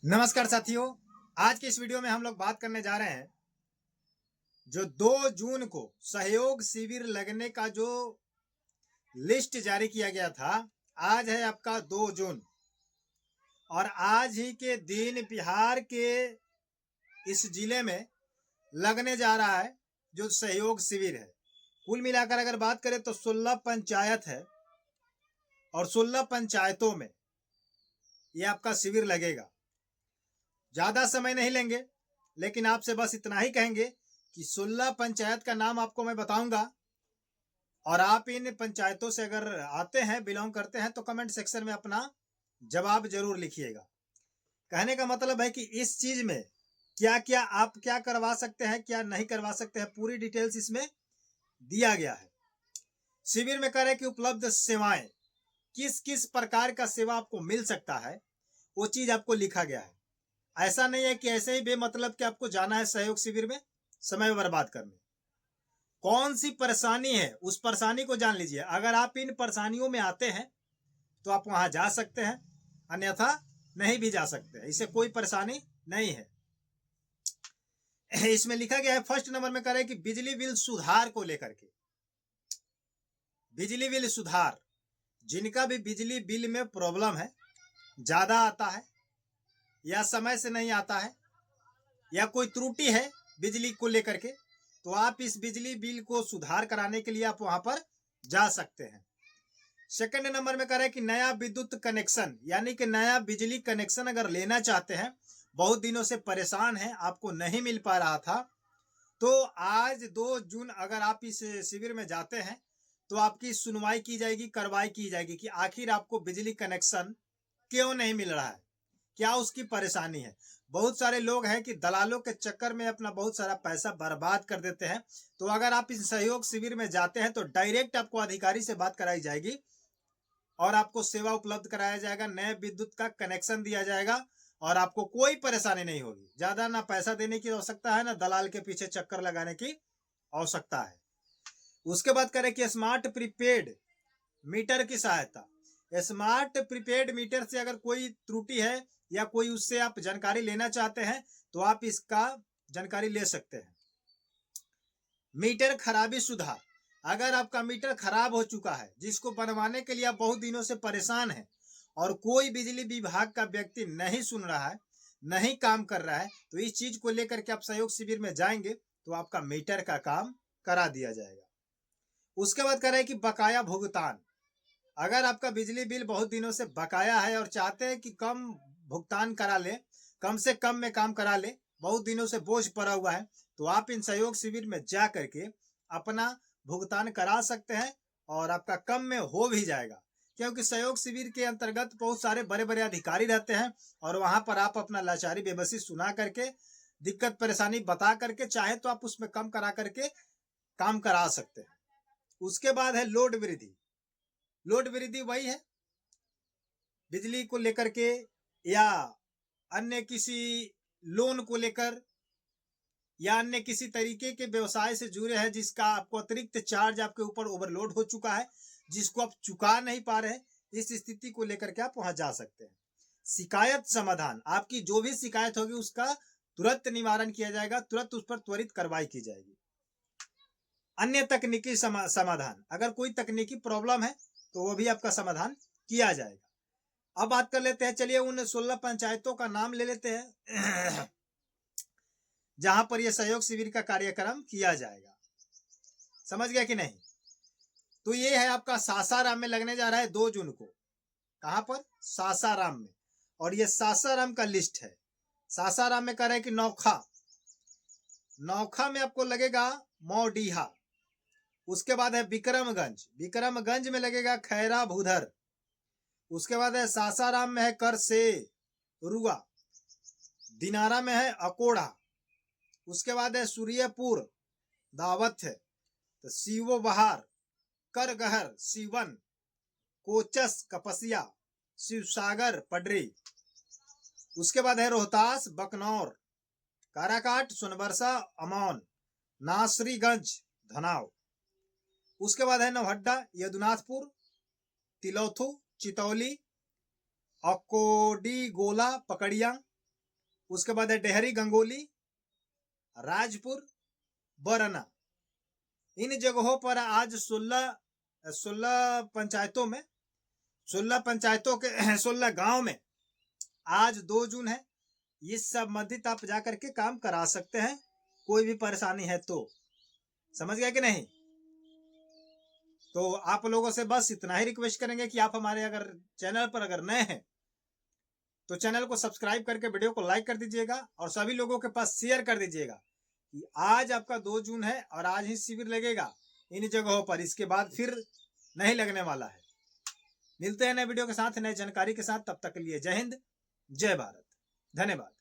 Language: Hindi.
नमस्कार साथियों। आज के इस वीडियो में हम लोग बात करने जा रहे हैं जो 2 जून को सहयोग शिविर लगने का जो लिस्ट जारी किया गया था। आज है आपका 2 जून और आज ही के दिन बिहार के इस जिले में लगने जा रहा है जो सहयोग शिविर है। कुल मिलाकर अगर बात करें तो 16 पंचायत है और 16 पंचायतों में ये आपका शिविर लगेगा। ज़्यादा समय नहीं लेंगे, लेकिन आपसे बस इतना ही कहेंगे कि 16 पंचायत का नाम आपको मैं बताऊंगा और आप इन पंचायतों से अगर आते हैं, बिलोंग करते हैं, तो कमेंट सेक्शन में अपना जवाब जरूर लिखिएगा। कहने का मतलब है कि इस चीज में क्या क्या आप क्या करवा सकते हैं, क्या नहीं करवा सकते हैं, पूरी डिटेल्स इसमें दिया गया है। शिविर में कह रहे कि उपलब्ध सेवाएं, किस किस प्रकार का सेवा आपको मिल सकता है, वो चीज आपको लिखा गया है। ऐसा नहीं है कि ऐसे ही बेमतलब कि आपको जाना है सहयोग शिविर में समय बर्बाद करने। कौन सी परेशानी है उस परेशानी को जान लीजिए। अगर आप इन परेशानियों में आते हैं तो आप वहां जा सकते हैं, अन्यथा नहीं भी जा सकते हैं। इससे कोई परेशानी नहीं है। इसमें लिखा गया है फर्स्ट नंबर में कह रहे हैं कि बिजली बिल सुधार को लेकर के, बिजली बिल सुधार, जिनका भी बिजली बिल में प्रॉब्लम है, ज्यादा आता है या समय से नहीं आता है या कोई त्रुटि है बिजली को लेकर के, तो आप इस बिजली बिल को सुधार कराने के लिए आप वहां पर जा सकते हैं। सेकंड नंबर में कह रहे हैं कि नया विद्युत कनेक्शन, यानी कि नया बिजली कनेक्शन अगर लेना चाहते हैं, बहुत दिनों से परेशान हैं, आपको नहीं मिल पा रहा था, तो आज 2 जून अगर आप इस शिविर में जाते हैं तो आपकी सुनवाई की जाएगी, कार्रवाई की जाएगी कि आखिर आपको बिजली कनेक्शन क्यों नहीं मिल रहा है, क्या उसकी परेशानी है। बहुत सारे लोग हैं कि दलालों के चक्कर में अपना बहुत सारा पैसा बर्बाद कर देते हैं। तो अगर आप इस सहयोग शिविर में जाते हैं तो डायरेक्ट आपको अधिकारी से बात कराई जाएगी और आपको सेवा उपलब्ध कराया जाएगा, नए विद्युत का कनेक्शन दिया जाएगा और आपको कोई परेशानी नहीं होगी। ज्यादा ना पैसा देने की आवश्यकता है, ना दलाल के पीछे चक्कर लगाने की आवश्यकता है। उसके बाद करें कि स्मार्ट प्रीपेड मीटर की सहायता। स्मार्ट प्रीपेड मीटर से अगर कोई त्रुटि है या कोई उससे आप जानकारी लेना चाहते हैं तो आप इसका जानकारी ले सकते हैं। मीटर खराबी सुधार, अगर आपका मीटर खराब हो चुका है, जिसको बनवाने के लिए आप बहुत दिनों से परेशान हैं और कोई बिजली विभाग का व्यक्ति नहीं सुन रहा है, नहीं काम कर रहा है, तो इस चीज को लेकर के आप सहयोग शिविर में जाएंगे तो आपका मीटर का काम करा दिया जाएगा। उसके बाद कह रहे हैं कि बकाया भुगतान, अगर आपका बिजली बिल बहुत दिनों से बकाया है और चाहते हैं कि कम भुगतान करा ले, कम से कम में काम करा ले, बहुत दिनों से बोझ पड़ा हुआ है, तो आप इन सहयोग शिविर में जा करके अपना भुगतान करा सकते हैं और आपका कम में हो भी जाएगा। क्योंकि सहयोग शिविर के अंतर्गत बहुत सारे बड़े बड़े अधिकारी रहते हैं और वहां पर आप अपना लाचारी बेबसी सुना करके, दिक्कत परेशानी बता करके, चाहे तो आप उसमें कम करा करके काम करा सकते हैं। उसके बाद है लोड वृद्धि। लोड वृद्धि वही है बिजली को लेकर के या अन्य किसी लोन को लेकर या अन्य किसी तरीके के व्यवसाय से जुड़े हैं जिसका आपको अतिरिक्त चार्ज आपके ऊपर ओवरलोड हो चुका है, जिसको आप चुका नहीं पा रहे हैं, इस स्थिति को लेकर के आप वहां जा सकते हैं। शिकायत समाधान, आपकी जो भी शिकायत होगी उसका तुरंत निवारण किया जाएगा, तुरंत उस पर त्वरित कार्रवाई की जाएगी। अन्य तकनीकी समाधान, अगर कोई तकनीकी प्रॉब्लम है तो वो भी आपका समाधान किया जाएगा। अब बात कर लेते हैं, चलिए उन 16 पंचायतों का नाम ले लेते हैं जहां पर यह सहयोग शिविर का कार्यक्रम किया जाएगा। समझ गया कि नहीं? तो ये है आपका सासाराम में लगने जा रहा है 2 जून को। कहां पर? सासाराम में। और ये सासाराम का लिस्ट है। सासाराम में कह रहे हैं कि नौखा, नौखा में आपको लगेगा मौडीहा। उसके बाद है विक्रमगंज, विक्रमगंज में लगेगा खैरा भूधर। उसके बाद है सासाराम में है कर से रुआ, दिनारा में है अकोड़ा। उसके बाद है सूर्यपुर दावत है, तो सीवो बहार, करगहर, सीवन, कोचस कपसिया, शिवसागर पडरी। उसके बाद है रोहतास बकनौर, काराकाट सोनबरसा अमौन, नासरीगंज धनाव। उसके बाद है नौहड्डा यदुनाथपुर, तिलौथू चितौली, अकोडी गोला पकड़िया, उसके बाद है डेहरी गंगोली, राजपुर, बरना। इन जगहों पर आज 16 पंचायतों में, 16 पंचायतों के 16 गांव में आज 2 जून है। इस संबंधित आप जाकर के काम करा सकते हैं, कोई भी परेशानी है तो। समझ गए कि नहीं? तो आप लोगों से बस इतना ही रिक्वेस्ट करेंगे कि आप हमारे अगर चैनल पर अगर नए हैं तो चैनल को सब्सक्राइब करके वीडियो को लाइक कर दीजिएगा और सभी लोगों के पास शेयर कर दीजिएगा कि आज आपका 2 जून है और आज ही शिविर लगेगा इन जगहों पर, इसके बाद फिर नहीं लगने वाला है। मिलते हैं नए वीडियो के साथ, नए जानकारी के साथ। तब तक के लिए जय हिंद, जय भारत, धन्यवाद।